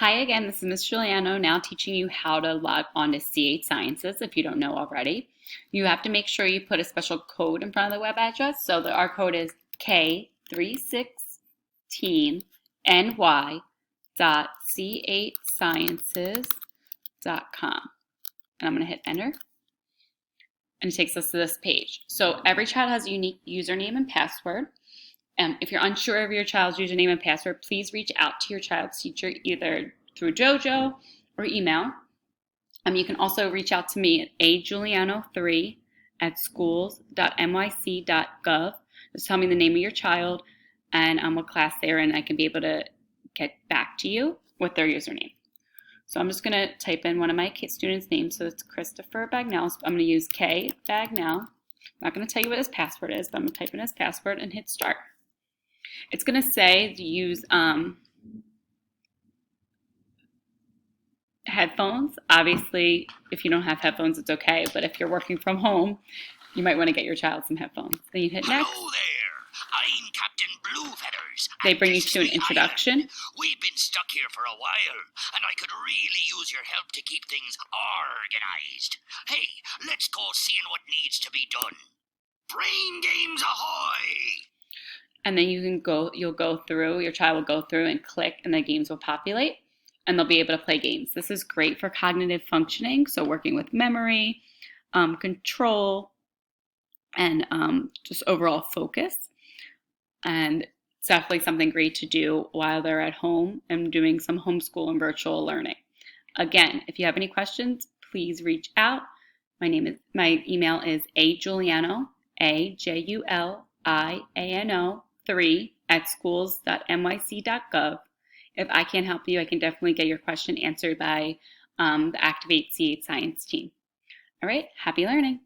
Hi again, this is Ms. Giuliano now teaching you how to log on to c8Sciences if you don't know already. You have to make sure you put a special code in front of the web address. So our code is K316ny.c8Sciences.com. And I'm going to hit enter. And it takes us to this page. So every child has a unique username and password. If you're unsure of your child's username and password, please reach out to your child's teacher either through JoJo or email. You can also reach out to me at ajuliano3@schools.nyc.gov. Just tell me the name of your child and what class they're in, and I can be able to get back to you with their username. So I'm just going to type in one of my students' names. So it's Christopher Bagnell. So I'm going to use K Bagnell. I'm not going to tell you what his password is, but I'm going to type in his password and hit start. It's going to say to use headphones. Obviously, if you don't have headphones, it's okay. But if you're working from home, you might want to get your child some headphones. Then you hit next. Hello there. I'm Captain Bluefeathers. They bring you to an introduction. Island. We've been stuck here for a while, and I could really use your help to keep things organized. Hey, let's go seeing what needs to be done. Brain games ahoy! And then your child will go through and click, and the games will populate, and they'll be able to play games. This is great for cognitive functioning, so working with memory, control, and just overall focus. And it's definitely something great to do while they're at home and doing some homeschool and virtual learning. Again, if you have any questions, please reach out. My email is ajuliano, AJULIANO 3@schools.nyc.gov. If I can't help you, I can definitely get your question answered by the Activate C8 Science team. All right, happy learning.